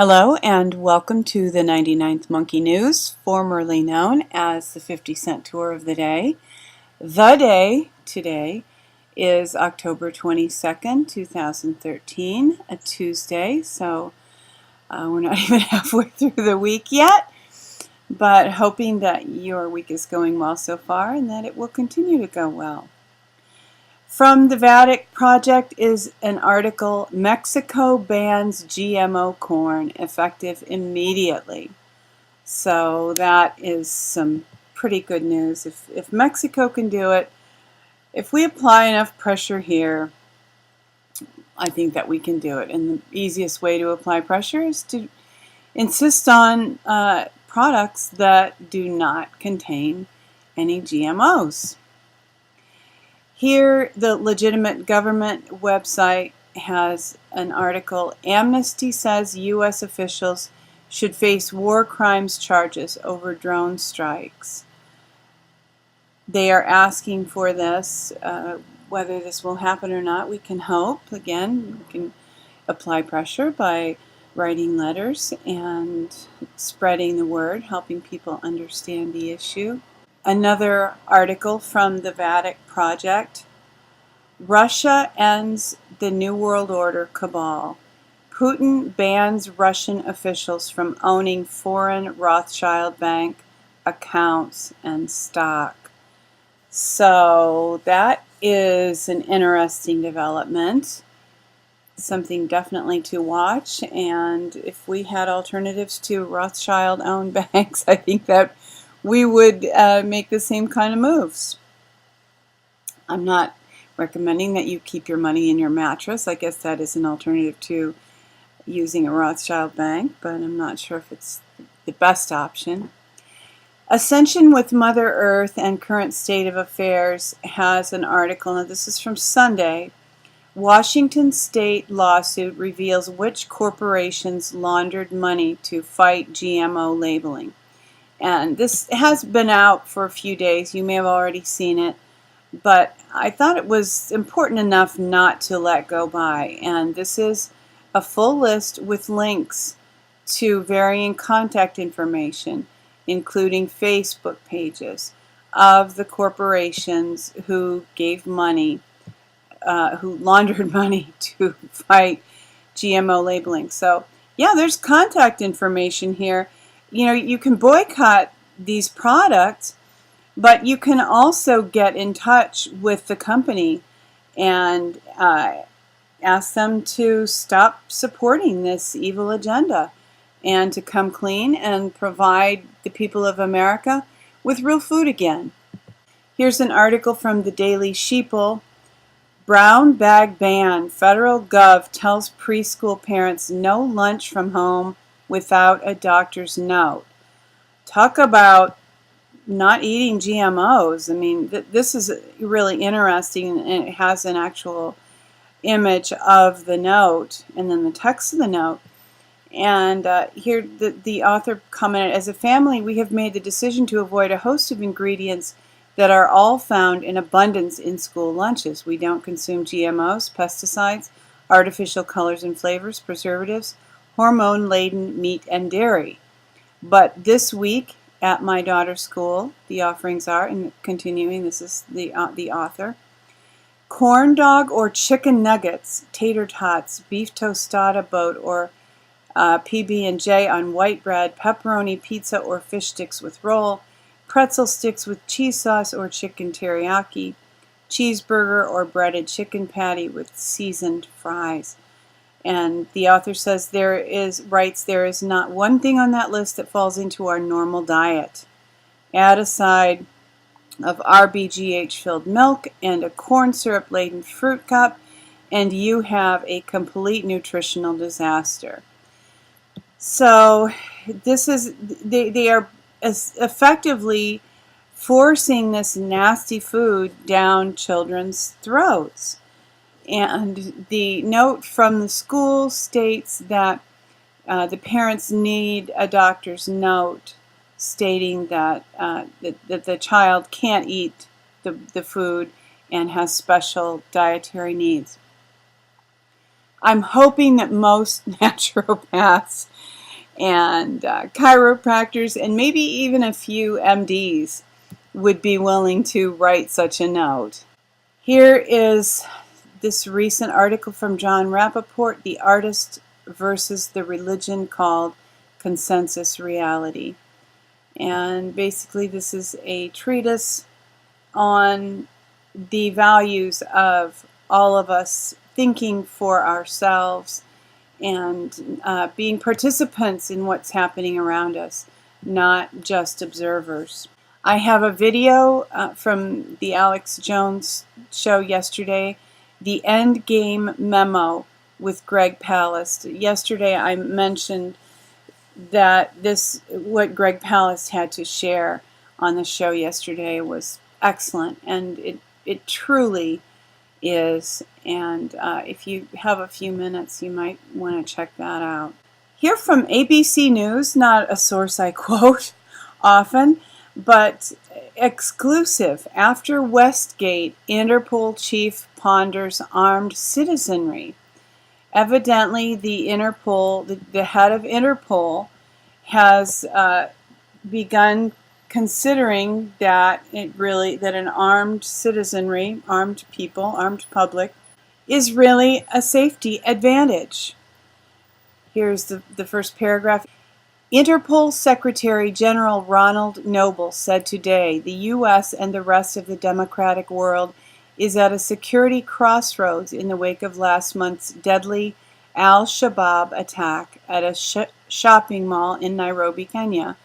Hello and welcome to the 99th Monkey News, formerly known as the 50-cent tour of the day. The day today is October 22nd, 2013, a Tuesday, so we're not even halfway through the week yet, but hoping that your week is going well so far and that it will continue to go well. From the Vatican Project is an article, Mexico bans GMO corn, effective immediately. So that is some pretty good news. If Mexico can do it, if we apply enough pressure here, I think that we can do it. And the easiest way to apply pressure is to insist on products that do not contain any GMOs. Here, the legitimate government website has an article, Amnesty says U.S. officials should face war crimes charges over drone strikes. They are asking for this. Whether this will happen or not, we can hope. Again, we can apply pressure by writing letters and spreading the word, helping people understand the issue. Another article from the Vatican Project, Russia ends the New World Order cabal. Putin bans Russian officials from owning foreign Rothschild bank accounts and stock. So that is an interesting development, something definitely to watch. And if we had alternatives to Rothschild-owned banks, I think that we would make the same kind of moves. I'm not recommending that you keep your money in your mattress. I guess that is an alternative to using a Rothschild bank, but I'm not sure if it's the best option. Ascension with Mother Earth and Current State of Affairs has an article, and this is from Sunday. Washington State lawsuit reveals which corporations laundered money to fight GMO labeling. And this has been out for a few days. You may have already seen it. But I thought it was important enough not to let go by. And this is a full list with links to varying contact information, including Facebook pages of the corporations who gave money, who laundered money to fight GMO labeling. So, yeah, there's contact information here. You know, you can boycott these products, but you can also get in touch with the company and ask them to stop supporting this evil agenda and to come clean and provide the people of America with real food again. Here's an article from the Daily Sheeple. Brown bag ban. Federal Gov tells preschool parents no lunch from home without a doctor's note. Talk about not eating GMOs. I mean, this is really interesting, and it has an actual image of the note and then the text of the note. And here the author commented, as a family, we have made the decision to avoid a host of ingredients that are all found in abundance in school lunches. We don't consume GMOs, pesticides, artificial colors and flavors, preservatives, hormone-laden meat and dairy. But this week at my daughter's school, the offerings are, and continuing, this is the author, corn dog or chicken nuggets, tater tots, beef tostada boat or PB&J on white bread, pepperoni pizza or fish sticks with roll, pretzel sticks with cheese sauce or chicken teriyaki, cheeseburger or breaded chicken patty with seasoned fries. And the author says there is not one thing on that list that falls into our normal diet. Add a side of RBGH-filled milk and a corn syrup-laden fruit cup, and you have a complete nutritional disaster. So this is they are effectively forcing this nasty food down children's throats. And the note from the school states that the parents need a doctor's note stating that, that the child can't eat the food and has special dietary needs. I'm hoping that most naturopaths and chiropractors, and maybe even a few MDs would be willing to write such a note. Here is this recent article from John Rappaport, The Artist versus the Religion Called Consensus Reality. And basically this is a treatise on the values of all of us thinking for ourselves and being participants in what's happening around us, not just observers. I have a video from the Alex Jones show yesterday, The End Game Memo with Greg Palast. Yesterday I mentioned that what Greg Palast had to share on the show yesterday was excellent, and it truly is. And if you have a few minutes, you might want to check that out. Here from ABC News, not a source I quote often, but exclusive. After Westgate, Interpol chief ponders armed citizenry. Evidently, the head of Interpol has begun considering that an armed citizenry, armed people, armed public, is really a safety advantage. Here's the first paragraph. Interpol Secretary General Ronald Noble said today the U.S. and the rest of the democratic world is at a security crossroads in the wake of last month's deadly Al-Shabaab attack at a shopping mall in Nairobi, Kenya,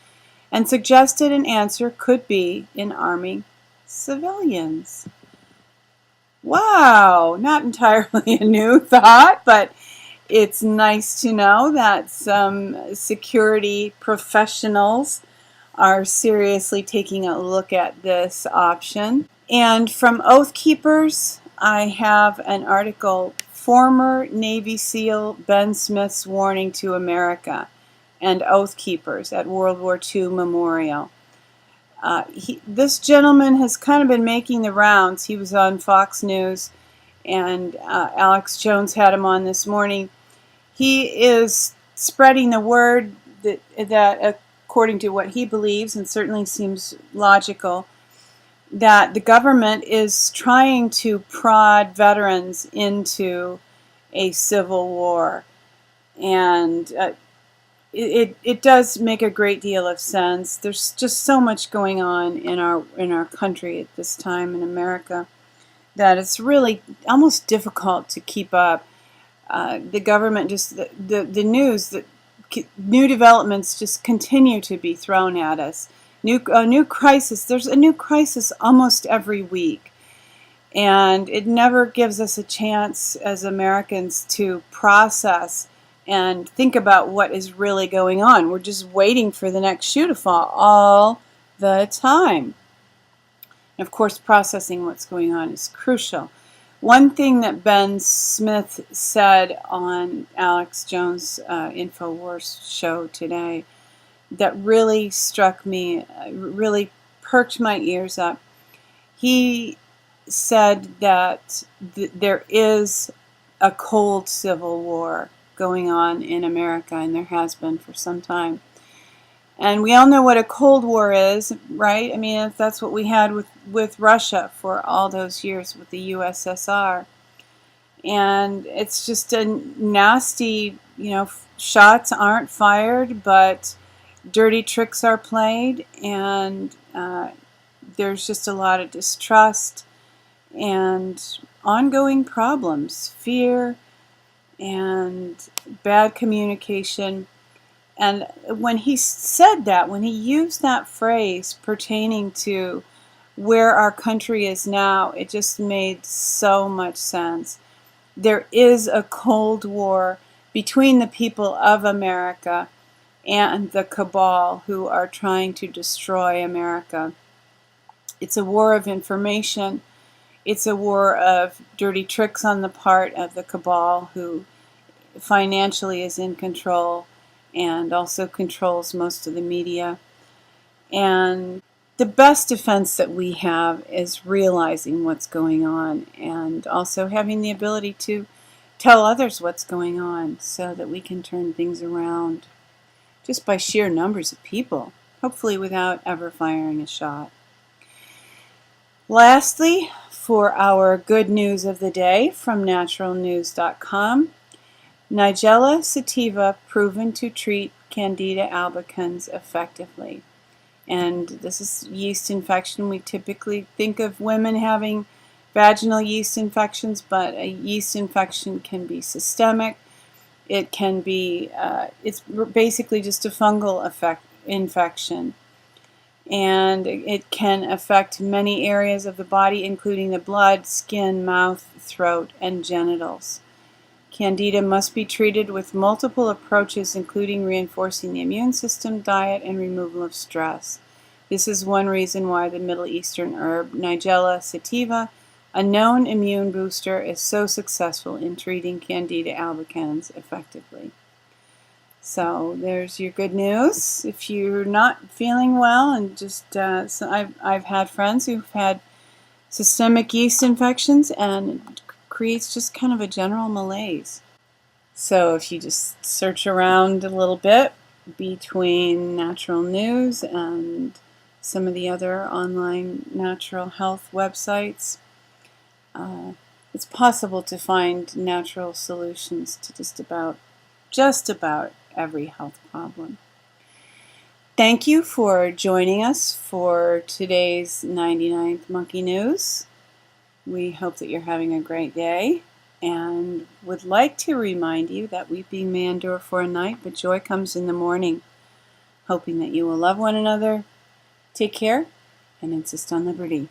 and suggested an answer could be in arming civilians. Wow, not entirely a new thought, but it's nice to know that some security professionals are seriously taking a look at this option. And from Oath Keepers, I have an article, Former Navy SEAL Ben Smith's Warning to America and Oath Keepers at World War II Memorial. This gentleman has kind of been making the rounds. He was on Fox News, and Alex Jones had him on this morning. He is spreading the word that according to what he believes, and certainly seems logical, that the government is trying to prod veterans into a civil war. And it does make a great deal of sense. There's just so much going on in our country at this time in America that it's really almost difficult to keep up. The government the news, new developments just continue to be thrown at us. New crisis. There's a new crisis almost every week, and it never gives us a chance as Americans to process and think about what is really going on. We're just waiting for the next shoe to fall all the time. And of course, processing what's going on is crucial. One thing that Ben Smith said on Alex Jones' InfoWars show today that really struck me, really perked my ears up. He said that there is a cold civil war going on in America, and there has been for some time. And we all know what a Cold War is, right? I mean, that's what we had with Russia for all those years with the USSR. And it's just a nasty, shots aren't fired, but dirty tricks are played, and there's just a lot of distrust and ongoing problems, fear and bad communication. And when he said that, when he used that phrase pertaining to where our country is now, it just made so much sense. There is a Cold War between the people of America and the Cabal who are trying to destroy America. It's a war of information. It's a war of dirty tricks on the part of the Cabal, who financially is in control and also controls most of the media. And the best defense that we have is realizing what's going on and also having the ability to tell others what's going on so that we can turn things around. just by sheer numbers of people, hopefully without ever firing a shot. Lastly, for our good news of the day from naturalnews.com, Nigella sativa proven to treat Candida albicans effectively. And this is yeast infection. We typically think of women having vaginal yeast infections, but a yeast infection can be systemic. It can be, it's basically just a fungal infection. And it can affect many areas of the body, including the blood, skin, mouth, throat, and genitals. Candida must be treated with multiple approaches, including reinforcing the immune system, diet, and removal of stress. This is one reason why the Middle Eastern herb Nigella sativa, a known immune booster, is so successful in treating Candida albicans effectively. So there's your good news. If you're not feeling well, and just so I've had friends who've had systemic yeast infections, and it creates just kind of a general malaise. So if you just search around a little bit between Natural News and some of the other online natural health websites, it's possible to find natural solutions to just about every health problem. Thank you for joining us for today's 99th Monkey News. We hope that you're having a great day, and would like to remind you that weeping may endure for a night, but joy comes in the morning. Hoping that you will love one another, take care, and insist on liberty.